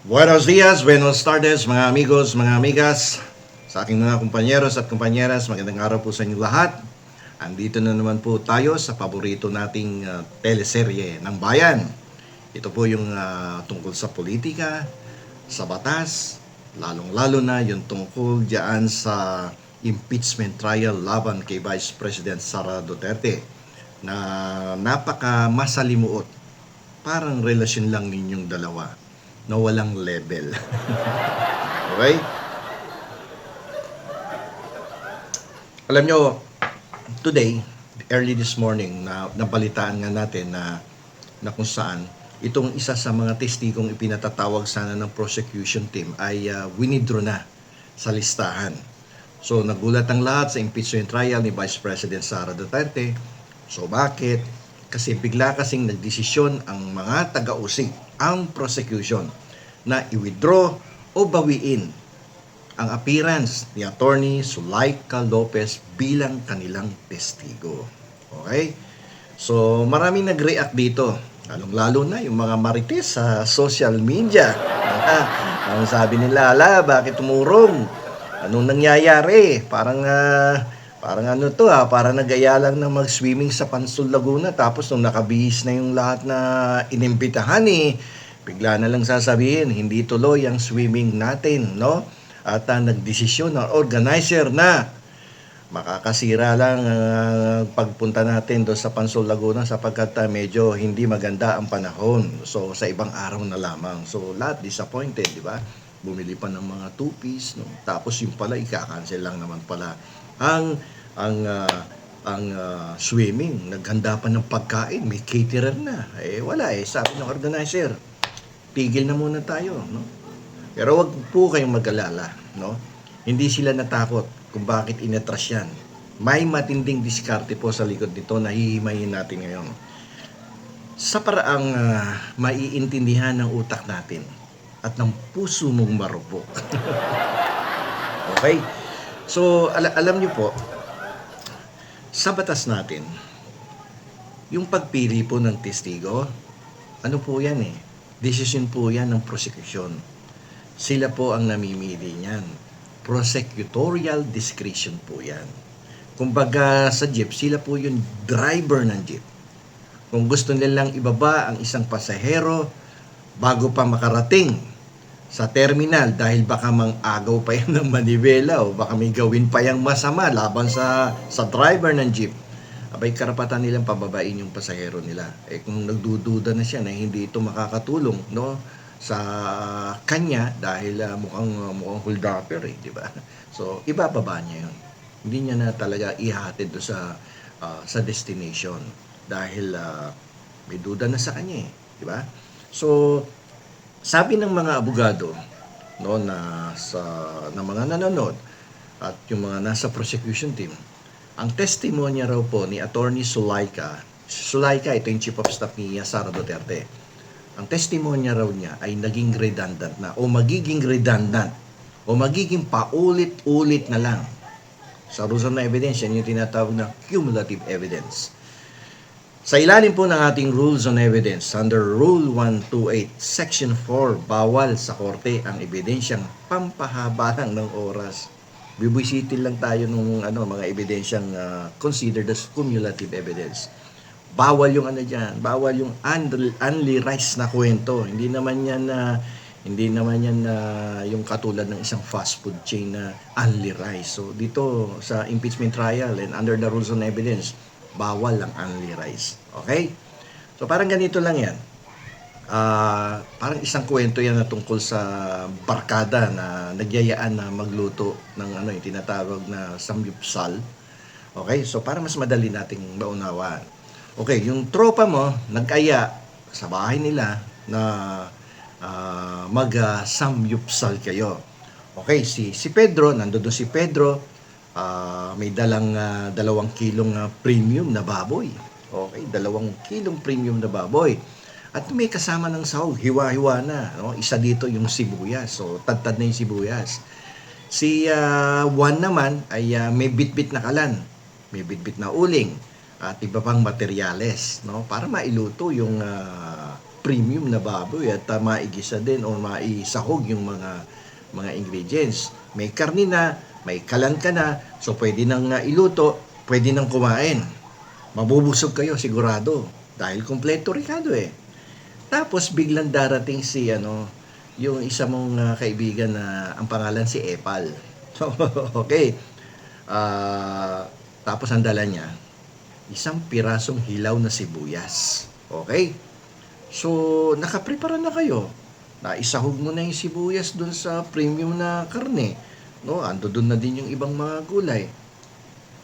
Buenos dias, buenos tardes mga amigos, mga amigas, sa aking mga kumpanyeros at kumpanyeras, magandang araw po sa inyo lahat. Andito na naman po tayo sa paborito nating teleserye ng bayan. Ito po yung tungkol sa politika, sa batas, lalong-lalo na yung tungkol diyan sa impeachment trial laban kay Vice President Sara Duterte na napaka masalimuot. Parang relasyon lang ninyong dalawa na walang level. Okay? Alam nyo, today, early this morning, nabalitaan nga natin na kung saan itong isa sa mga testigong ipinatatawag sana ng prosecution team ay winidraw na sa listahan. So nagulat ang lahat sa impeachment trial ni Vice President Sara Duterte. So bakit? Kasi bigla kasing nagdesisyon ang mga taga-usig, ang prosecution, na i-withdraw o bawiin ang appearance ni Attorney Zulaika Lopez bilang kanilang testigo. Okay? So maraming nag-react dito. Lalong-lalo na yung mga marites sa social media. Ang sabi nila, bakit tumurong? Anong nangyayari? Parang parang nagaya lang na mag-swimming sa Pansol Laguna tapos nung nakabihis na yung lahat na inimbitahan bigla na lang sasabihin hindi tuloy ang swimming natin, no? At nagdesisyon ng organizer na makakasira lang pagpunta natin doon sa Pansol Laguna sapagkat medyo hindi maganda ang panahon. So sa ibang araw na lamang. So lahat disappointed, di ba? Bumili pa ng mga two-piece, no? Tapos yung pala ika-cancel lang naman pala ang swimming. Naghanda pa ng pagkain, may caterer na. Wala sabi ng organizer, tigil na muna tayo, no? Pero wag po kayong mag-alala, no? Hindi sila natakot kung bakit inatras yan. May matinding diskarte po sa likod nito na hihimayin natin ngayon. Sa paraang maiintindihan ng utak natin at ng puso mong marupok. Okay? So, alam niyo po, sa batas natin, yung pagpili po ng testigo, ano po yan Decision po yan ng prosecution. Sila po ang namimili niyan. Prosecutorial discretion po yan. Kumbaga sa jeep, sila po yung driver ng jeep. Kung gusto nilang ibaba ang isang pasahero bago pa makarating sa terminal dahil baka mang-agaw pa yan ng manibela o baka may gawin pa yang masama laban sa driver ng jeep, abay karapatan nilang pababain yung pasahero nila. Kung nagdududa na siya na hindi ito makakatulong, no, sa kanya dahil mukhang hold-upper, di ba? So ibababa niya yun. Hindi niya na talaga ihatid do sa destination dahil may duda na sa kanya, di ba? So sabi ng mga abogado, no, na mga nanonood at yung mga nasa prosecution team, ang testimonya raw po ni Attorney Zulaika, ito yung Chief of Staff ni Sara Duterte. Ang testimonya raw niya ay naging redundant na o magiging redundant o magiging paulit-ulit na lang. Sa rules na evidence, yan yung tinatawag na cumulative evidence. Sa ilalim po ng ating Rules on Evidence, under Rule 128, Section 4, bawal sa korte ang ebidensyang pampahaba lang ng oras. Bibisitin lang tayo ng mga ebidensyang considered as cumulative evidence. Bawal yung bawal yung unli-rice na kwento. Hindi naman yan yung katulad ng isang fast food chain na unli-rice. So dito sa impeachment trial and under the Rules on Evidence, bawal ang unli-rice. Okay? So parang ganito lang yan. Parang isang kwento yan na tungkol sa barkada na nagyayaan na magluto ng yung tinatawag na samgyupsal. Okay? So para mas madali nating maunawaan. Okay, yung tropa mo nag-aya sa bahay nila na mag-samgyupsal kayo. Okay, si Pedro, nandoon si Pedro, may dalang 2 kilong premium na baboy. Okay, 2 kilong premium na baboy. At may kasama ng sahog, hiwa-hiwa na. No? Isa dito yung sibuyas. So, tad-tad na yung sibuyas. Si Juan naman ay may bit-bit na kalan. May bit-bit na uling. At iba pang materyales. No? Para mailuto yung premium na baboy at maigisa din o maisahog yung mga ingredients. May karni na, may kalan ka na, so pwede nang iluto, pwede nang kumain. Mabubusog kayo sigurado dahil kompleto Ricardo eh. Tapos biglang darating si yung isa mong kaibigan na ang pangalan si Epal. So, okay. Tapos ang dala niya, isang pirasong hilaw na sibuyas. Okay? So, nakaprepara na kayo. Naisahog mo na yung sibuyas dun sa premium na karne. No? Ando dun na din yung ibang mga gulay.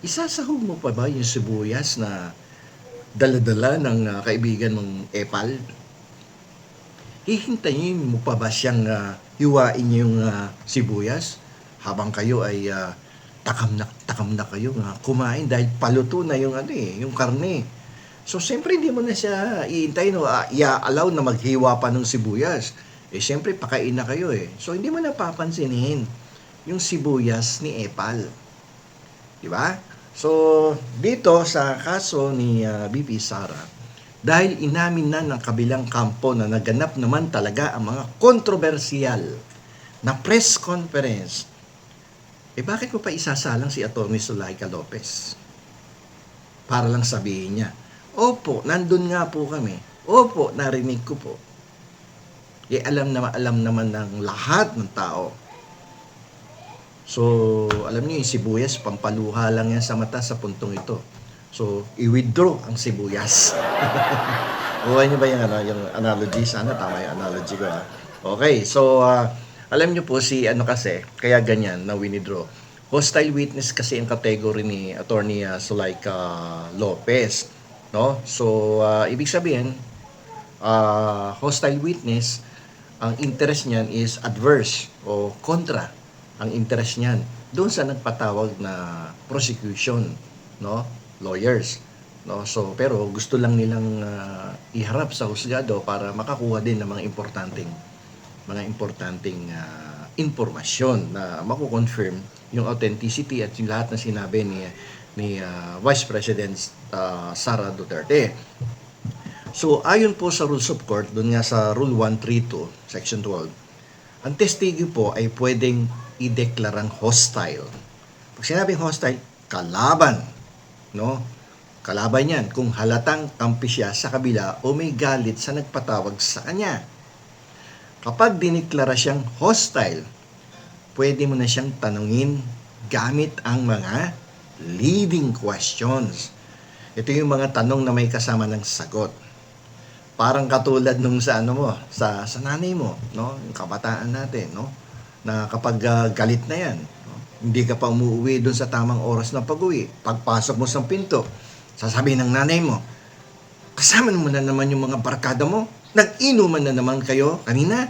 Isasahog mo pa ba yung sibuyas na dala-dala ng kaibigan mong Epal? Hihintayin mo pa ba siyang hiwain yung sibuyas habang kayo ay takam na kayo kumain dahil paluto na yung yung karne. So siyempre hindi mo na siya iintayin o i-allow na maghiwa pa ng sibuyas. Siyempre pakain na kayo eh. So hindi mo na papansinin yung sibuyas ni Epal. Di ba? So dito sa kaso ni BP Sara, dahil inamin na ng kabilang kampo na naganap naman talaga ang mga kontrobersyal na press conference, bakit mo pa isasalang si Atty. Zulaika Lopez? Para lang sabihin niya, opo, nandun nga po kami. Opo, narinig ko po. Alam naman ng lahat ng tao. So, alam niyo yung sibuyas, pampaluha lang yan sa mata sa puntong ito. So, i-withdraw ang sibuyas. Buhay niyo ba yung analogy? Sana tama yung analogy ko. Okay, so, alam niyo po kasi, kaya ganyan na withdraw. Hostile witness kasi ang category ni Atty. Zulaika Lopez. No? So, ibig sabihin, hostile witness, ang interest niyan is adverse o kontra ang interest niyan doon sa nagpatawag na prosecution, no? Lawyers, no? So pero gusto lang nilang iharap sa husgado para makakuha din ng mga importanteng impormasyon na mako-confirm yung authenticity at yung lahat na sinabi ni Vice President Sara Duterte. So ayon po sa Rules of Court, doon nga sa Rule 132, Section 12, ang testigo po ay pwedeng ideklarang hostile. Pag sinabing hostile, kalaban, no? Kalaban yan kung halatang kampi siya sa kabila o may galit sa nagpatawag sa kanya. Kapag diniklara siyang hostile, pwede mo na siyang tanungin gamit ang mga leading questions. Ito yung mga tanong na may kasama ng sagot. Parang katulad nung sa sa nanay mo, no? Yung kabataan natin, no? Na kapag galit na yan, no? Hindi ka pa umuwi doon sa tamang oras na pag-uwi. Pagpasok mo sa pinto, sasabihin ng nanay mo, kasama mo na naman yung mga barkada mo? Nag-inuman na naman kayo kanina?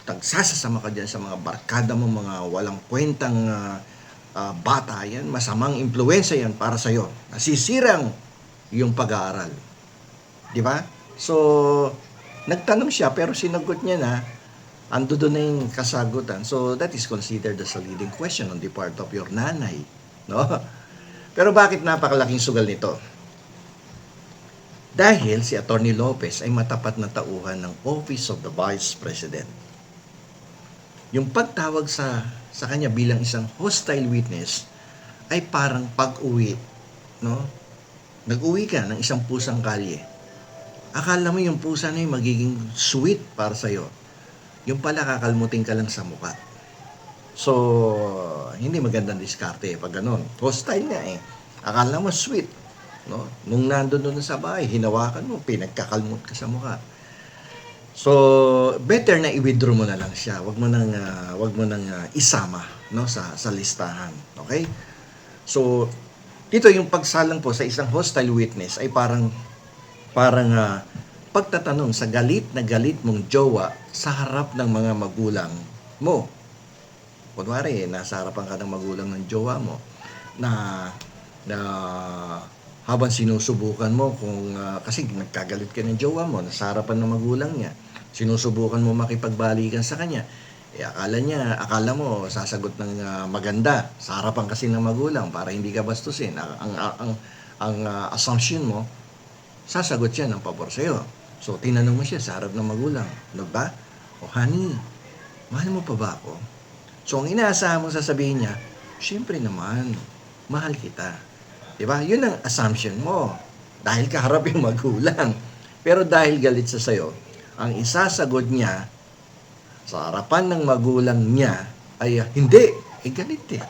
Tagsasama ka dyan sa mga barkada mo, mga walang kwentang bata yan, masamang impluwensya yan para sa'yo. Nasisirang yung pag-aaral. Di ba? So, nagtanong siya pero sinagot niya na ando doon na yung kasagutan. So, that is considered as a leading question on the part of your nanay. No? Pero bakit napakalaking sugal nito? Dahil si Atty. Lopez ay matapat na tauhan ng Office of the Vice President. Yung pagtawag sa kanya bilang isang hostile witness ay parang pag-uwi. No? Nag-uwi ka ng isang pusang kalye. Akala mo yung pusa na yung magiging sweet para sa'yo. Yung pala kakalmutin ka lang sa mukha. So, hindi magandang diskarte pag ganun. Hostile nga eh. Akala mo sweet. No? Nung nandun sa bahay, hinawakan mo, pinagkakalmot ka sa mukha. So, better na i-withdraw mo na lang siya. Wag mo nang isama, no, sa listahan. Okay? So, dito yung pagsalang po sa isang hostile witness ay parang pagtatanong sa galit na galit mong jowa sa harap ng mga magulang mo. Kunwari, nasa harapan ka ng magulang ng jowa mo na habang sinusubukan mo kasi nagkagalit ka ng jowa mo, nasa harapan ng magulang niya, sinusubukan mo makipagbalikan sa kanya, akala mo sasagot ng maganda sa harapan kasi ng magulang para hindi ka bastusin. Ang assumption mo, sasagot siya ng pabor sa'yo. So, tinanong mo siya sa harap ng magulang, ano ba? O honey, mahal mo pa ba ako? So, ang inaasahan mo sasabihin niya, syempre naman, mahal kita. Diba? Yun ang assumption mo. Dahil kaharap yung magulang. Pero dahil galit sa sayo, ang isasagot niya sa harapan ng magulang niya ay hindi, galit eh.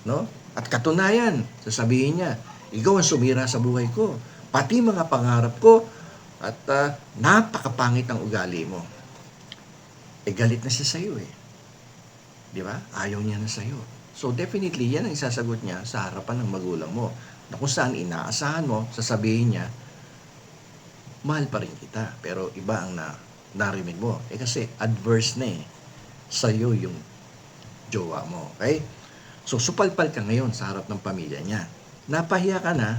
No? At katunayan, sasabihin niya, ikaw ang sumira sa buhay ko. Pati mga pangarap ko at napakapangit ang ugali mo. Galit na siya sa'yo eh. Di ba? Ayaw niya na sa'yo. So definitely, yan ang isasagot niya sa harapan ng magulang mo. Na kung saan inaasahan mo, sasabihin niya, mahal pa rin kita. Pero iba ang narinig mo. Kasi adverse na eh. Sa'yo yung jowa mo. Okay? So supalpal ka ngayon sa harap ng pamilya niya. Napahiya ka na,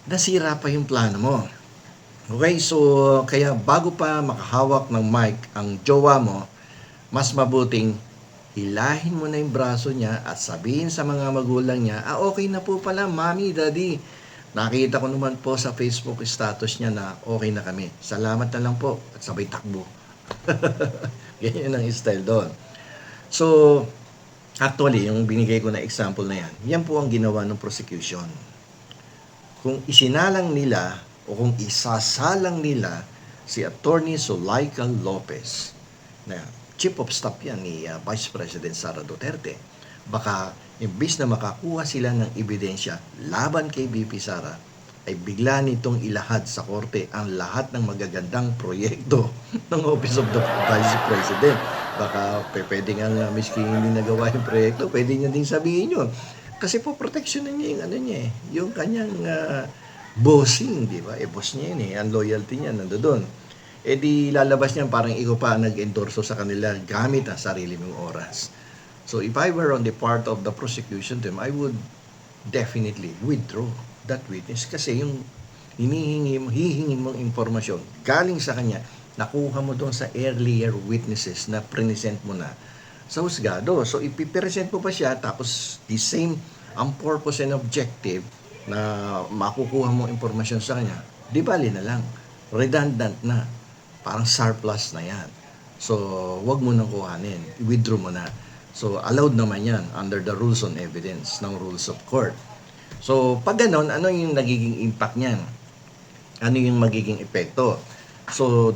nasira pa yung plano mo. Okay? So kaya bago pa makahawak ng mic ang jowa mo, mas mabuting hilahin mo na yung braso niya at sabihin sa mga magulang niya, okay na po pala, mami, daddy. Nakita ko naman po sa Facebook status niya na okay na kami. Salamat na lang po. At sabay takbo. Ganyan ang style doon. So, actually, yung binigay ko na example na yan, yan po ang ginawa ng prosecution. Kung isinalang nila o kung isasalang nila si Attorney Zulaika Lopez na chief of staff yan ni Vice President Sara Duterte. Baka imbis na makakuha sila ng ebidensya laban kay BP Sara, ay bigla nitong ilahad sa korte ang lahat ng magagandang proyekto ng Office of the Vice President. Baka pwede nga miski hindi nagawa yung proyekto, pwede niya din sabihin yun. Kasi po protection niya yung niya eh, yung kanyang bossing, di ba? Boss niya yun eh, ang loyalty niya nandoon. Di lalabas niyan parang ikaw pa nag-endorso sa kanila gamit ang sarili mong oras. So if I were on the part of the prosecution team, I would definitely withdraw that witness kasi yung hihingin mong informasyon galing sa kanya, nakuha mo doon sa earlier witnesses na present mo na sa husgado. So ipipresent mo pa siya tapos the same ang purpose and objective na makukuha mo informasyon sa kanya, di bali na lang. Redundant na. Parang surplus na yan. So, wag mo nang kuhanin. I-withdraw mo na. So, allowed naman yan under the rules on evidence ng rules of court. So, pag ganon, ano yung nagiging impact niyan? Ano yung magiging epekto? So,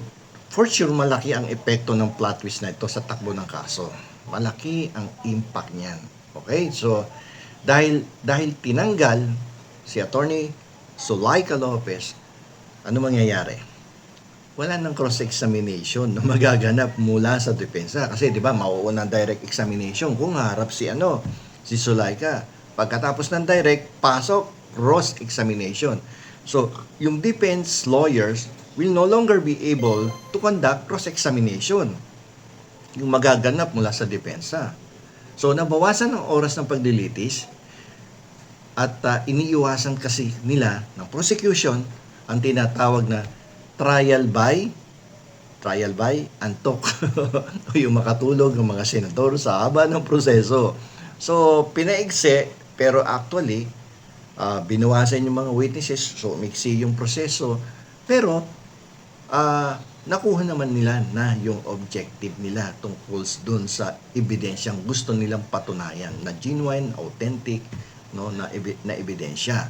for sure, malaki ang epekto ng plot twist na ito sa takbo ng kaso. Malaki ang impact niyan. Okay? So, dahil tinanggal si Attorney Zulaika Lopez, ano mangyayari? Wala nang cross-examination na magaganap mula sa depensa. Kasi di ba, mauuna direct examination kung harap si Zulaika. Pagkatapos ng direct, pasok, cross-examination. So, yung defense lawyers will no longer be able to conduct cross-examination. Yung magaganap mula sa depensa. So, nabawasan ang oras ng paglilitis at iniiwasan kasi nila ng prosecution ang tinatawag na trial by antok o yung makatulog ng mga senador sa haba ng proseso. So, pinaigse, pero actually, binawasan yung mga witnesses, so mixi yung proseso, pero nakuha naman nila na yung objective nila tungkol dun sa ebidensyang gusto nilang patunayan na genuine, authentic, no, na ebidensya.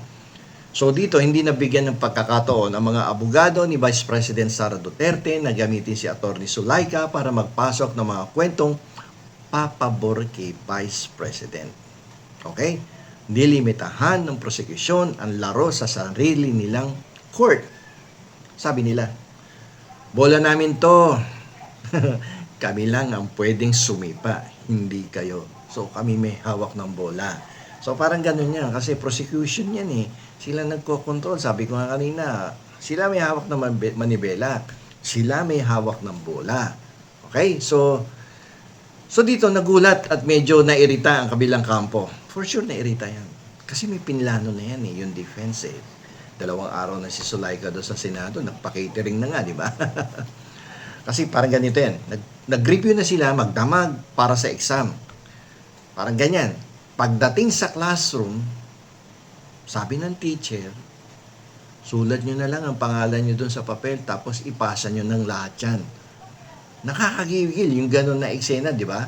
So dito, hindi nabigyan ng pagkakataon ang mga abogado ni Vice President Sara Duterte na gamitin si Attorney Zulaika para magpasok ng mga kwentong papabor kay Vice President. Okay? Nilimitahan ng prosecution ang laro sa sarili nilang court. Sabi nila, bola namin to. Kami lang ang pwedeng sumipa, hindi kayo. So kami may hawak ng bola. So parang ganun yan kasi prosecution yan eh. Sila nagko-control. Sabi ko nga kanina, sila may hawak ng manibela. Sila may hawak ng bola. Okay? So dito nagulat at medyo nairita ang kabilang kampo. For sure nairita yan. Kasi may pinlano na yan eh, yung defense eh. 2 araw na si Zulaika doon sa Senado, nagpa-catering na nga, di ba? Kasi parang ganito yan. Nag-review na sila, magdamag para sa exam. Parang ganyan. Pagdating sa classroom, sabi ng teacher, Sulat nyo na lang ang pangalan nyo dun sa papel, tapos ipasa nyo ng lahat yan. Nakakagigil yung ganun na eksena, di ba?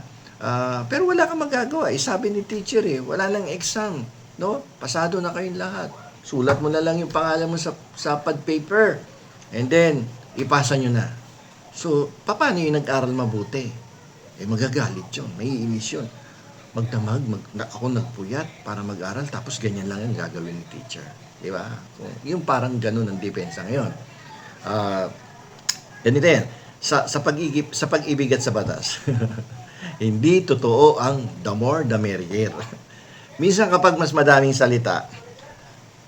Pero wala kang magagawa. Sabi ni teacher wala nang exam. No? Pasado na kayong lahat. Sulat mo na lang yung pangalan mo sa pad paper. And then, ipasa nyo na. So, paano yung nag-aral mabuti? Magagalit yun. May iinis yun. Magdamag, ako nagpuyat para mag-aral, tapos ganyan lang ang gagawin ni teacher. Di ba? Yung parang ganun ang depensa ngayon. Ganito yan. Sa pag-ibig at sa batas. Hindi totoo ang the more the merrier. Minsan kapag mas madaming salita,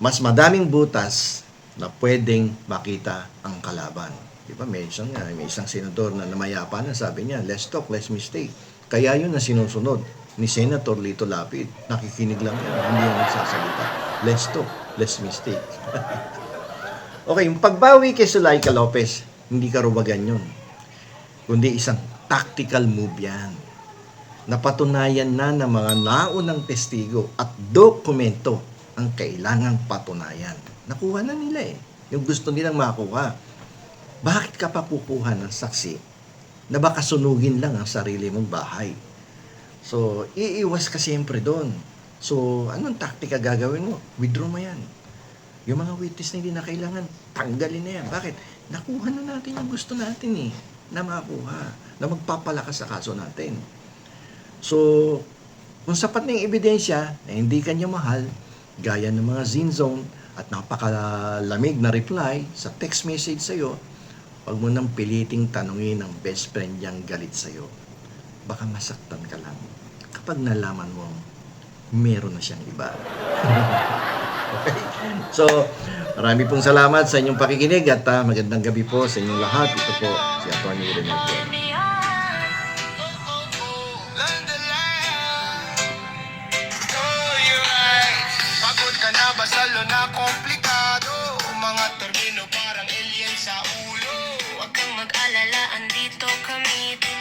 mas madaming butas na pwedeng makita ang kalaban. Diba? May isang senador na namayapa na sabi niya, less talk, less mistake. Kaya yun na sinusunod ni Senator Lito Lapid. Nakikinig lang yan, hindi yan nagsasalita. Less talk, less mistake. Okay, yung pagbawi kay Zulaika Lopez, hindi karubagan yun. Kundi isang tactical move yan. Napatunayan na ng mga naunang testigo at dokumento ang kailangang patunayan. Nakuha na nila yung gusto nilang makuha. Bakit ka pa kukuha ng saksi na baka sunugin lang ang sarili mong bahay? So, iiwas ka siyempre doon. So, anong taktika gagawin mo? Withdraw mo yan. Yung mga witness na hindi na kailangan, tanggalin na yan. Bakit? Nakuha na natin yung gusto natin na makuha, na magpapalakas sa kaso natin. So, kung sapat na yung ebidensya na hindi kanya mahal, gaya ng mga Zinzone at napakalamig na reply sa text message sa'yo, huwag mo nang piliting tanungin ang best friend niyang galit sa'yo. Baka masaktan ka lang kapag nalaman mo meron na siyang iba. Okay? So, marami pong salamat sa inyong pakikinig at magandang gabi po sa inyong lahat. Ito po si Atty. Remedios. Pagod ka na ba sa na komplikado? Mga termino parang alien sa ulo. Huwag kang mag-alala, andito kami.